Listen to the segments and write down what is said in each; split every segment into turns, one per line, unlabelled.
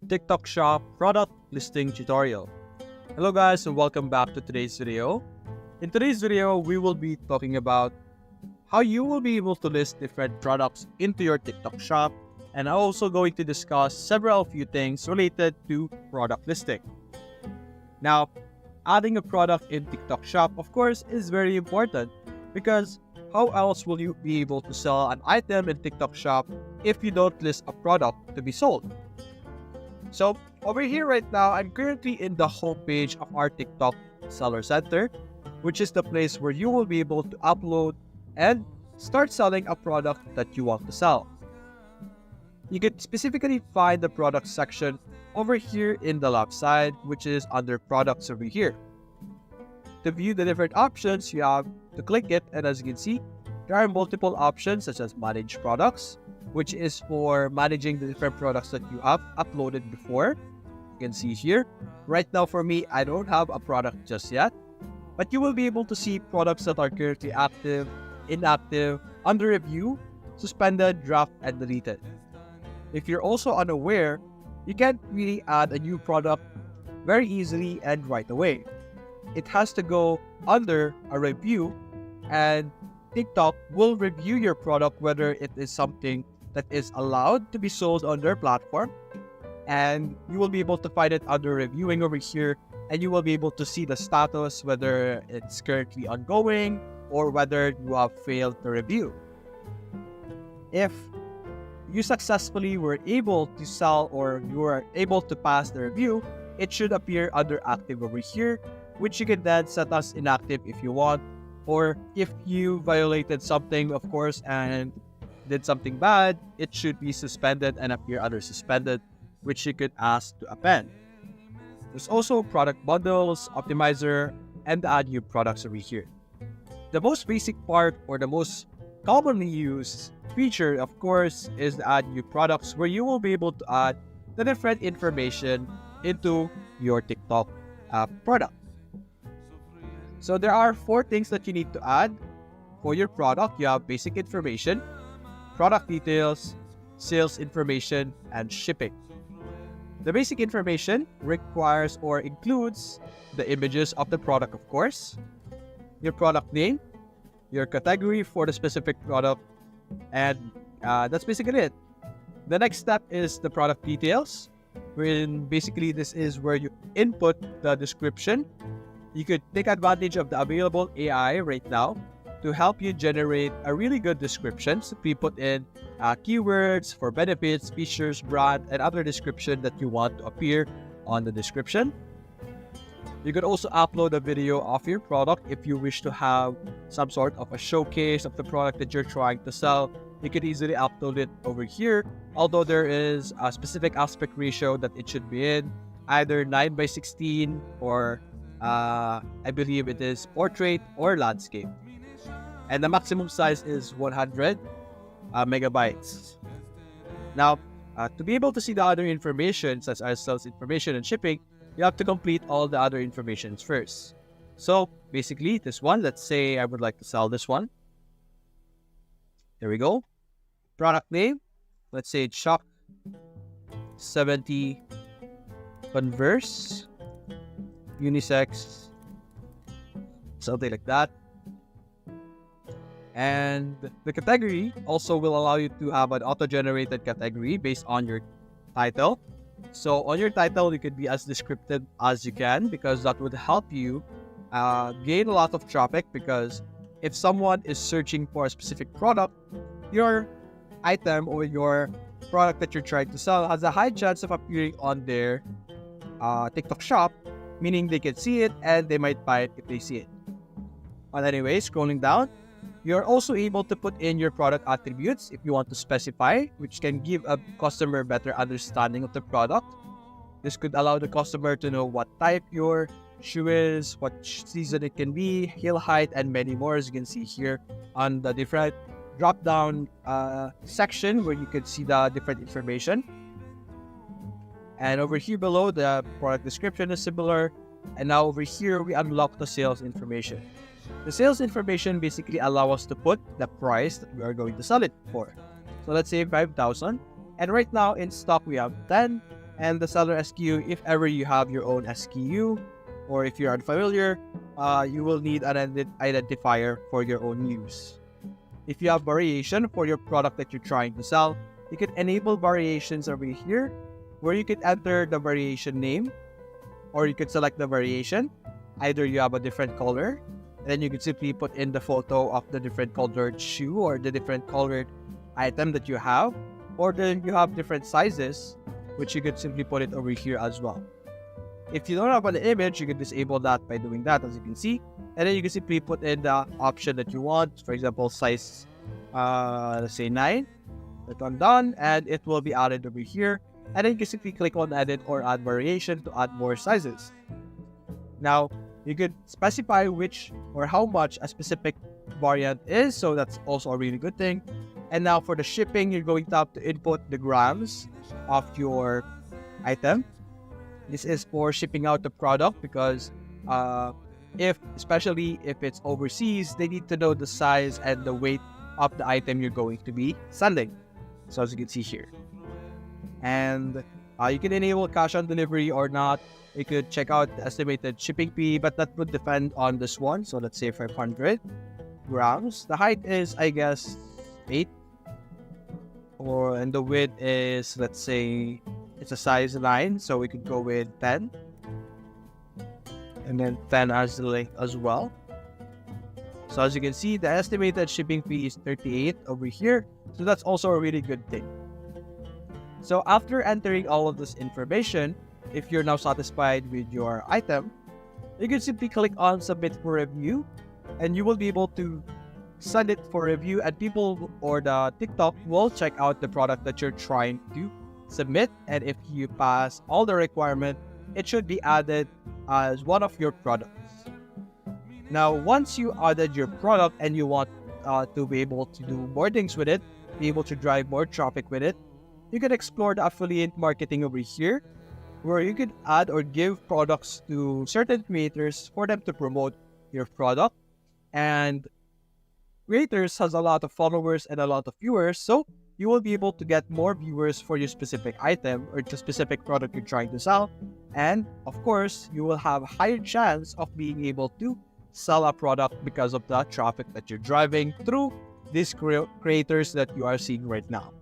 TikTok Shop product listing tutorial. Hello guys and welcome back to today's video. In today's video, we will be talking about how you will be able to list different products into your TikTok Shop, and I'm also going to discuss several few things related to product listing. Now, adding a product in TikTok Shop of course is very important because how else will you be able to sell an item in TikTok Shop if you don't list a product to be sold? So over here right now, I'm currently in the homepage of our TikTok Seller Center, which is the place where you will be able to upload and start selling a product that you want to sell. You can specifically find the product section over here in the left side, which is under products over here. To view the different options, you have to click it, and as you can see, there are multiple options such as manage products, which is for managing the different products that you have uploaded before. You can see here. Right now for me, I don't have a product just yet, but you will be able to see products that are currently active, inactive, under review, suspended, draft, and deleted. If you're also unaware, you can't really add a new product very easily and right away. It has to go under a review, and TikTok will review your product whether it is something that is allowed to be sold on their platform, and you will be able to find it under reviewing over here, and you will be able to see the status, whether it's currently ongoing or whether you have failed the review. If you successfully were able to sell or you are able to pass the review, it should appear under active over here, which you can then set as inactive if you want, or if you violated something, of course, and did something bad, it should be suspended and appear under suspended, which you could ask to append. There's also product bundles, optimizer, and the add new products over here. The most basic part or the most commonly used feature, of course, is the add new products, where you will be able to add the different information into your TikTok product. So there are 4 things that you need to add for your product. You have basic information, product details, sales information, and shipping. The basic information requires or includes the images of the product, of course, your product name, your category for the specific product, and that's basically it. The next step is the product details, wherein basically this is where you input the description. You could take advantage of the available AI right now to help you generate a really good description. So we put in keywords for benefits, features, brand, and other description that you want to appear on the description. You could also upload a video of your product if you wish to have some sort of a showcase of the product that you're trying to sell. You could easily upload it over here, although there is a specific aspect ratio that it should be in, either 9:16 or I believe it is portrait or landscape. And the maximum size is 100 megabytes. Now, to be able to see the other information, such as sales information and shipping, you have to complete all the other informations first. So basically, this one, let's say I would like to sell this one. There we go. Product name, let's say Shock 70 Converse unisex, something like that. And the category also will allow you to have an auto-generated category based on your title. So on your title, you could be as descriptive as you can, because that would help you gain a lot of traffic, because if someone is searching for a specific product, your item or your product that you're trying to sell has a high chance of appearing on their TikTok shop, meaning they can see it and they might buy it if they see it. But anyway, scrolling down, you're also able to put in your product attributes if you want to specify, which can give a customer better understanding of the product. This could allow the customer to know what type your shoe is, what season it can be, heel height, and many more, as you can see here on the different drop-down section where you can see the different information. And over here below, the product description is similar. And now over here, we unlock the sales information. The sales information basically allow us to put the price that we are going to sell it for. So let's say 5,000. And right now in stock, we have 10, and the seller SKU. If ever you have your own SKU, or if you're unfamiliar, you will need an identifier for your own use. If you have variation for your product that you're trying to sell, you can enable variations over here, where you can enter the variation name, or you can select the variation. Either you have a different color, and then you can simply put in the photo of the different colored shoe or the different colored item that you have, or then you have different sizes, which you could simply put it over here as well. If you don't have an image, you can disable that by doing that, as you can see, and then you can simply put in the option that you want. For example, size, let's say 9. Click on done, and it will be added over here, and then you can simply click on edit or add variation to add more sizes. Now, you could specify which or how much a specific variant is, so that's also a really good thing. And now for the shipping, you're going to have to input the grams of your item. This is for shipping out the product because especially if it's overseas, they need to know the size and the weight of the item you're going to be sending. So as you can see here. And you can enable cash on delivery or not. You could check out the estimated shipping fee, but that would depend on this one. So let's say 500 grams. The height is, I guess, 8. And the width is, let's say, it's a size 9. So we could go with 10. And then 10 as the length as well. So as you can see, the estimated shipping fee is 38 over here. So that's also a really good thing. So after entering all of this information, if you're now satisfied with your item, you can simply click on submit for review, and you will be able to send it for review, and people or the TikTok will check out the product that you're trying to submit. And if you pass all the requirement, it should be added as one of your products. Now, once you added your product and you want to be able to do more things with it, be able to drive more traffic with it, you can explore the affiliate marketing over here, where you can add or give products to certain creators for them to promote your product. And creators has a lot of followers and a lot of viewers, so you will be able to get more viewers for your specific item or the specific product you're trying to sell. And of course, you will have a higher chance of being able to sell a product because of the traffic that you're driving through these creators that you are seeing right now.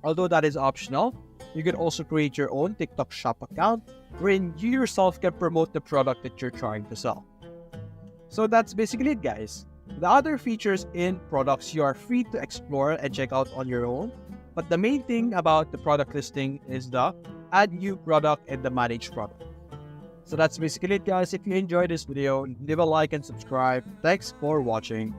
Although that is optional, you can also create your own TikTok shop account wherein you yourself can promote the product that you're trying to sell. So that's basically it, guys. The other features in products you are free to explore and check out on your own. But the main thing about the product listing is the add new product and the manage product. So that's basically it, guys. If you enjoyed this video, leave a like and subscribe. Thanks for watching.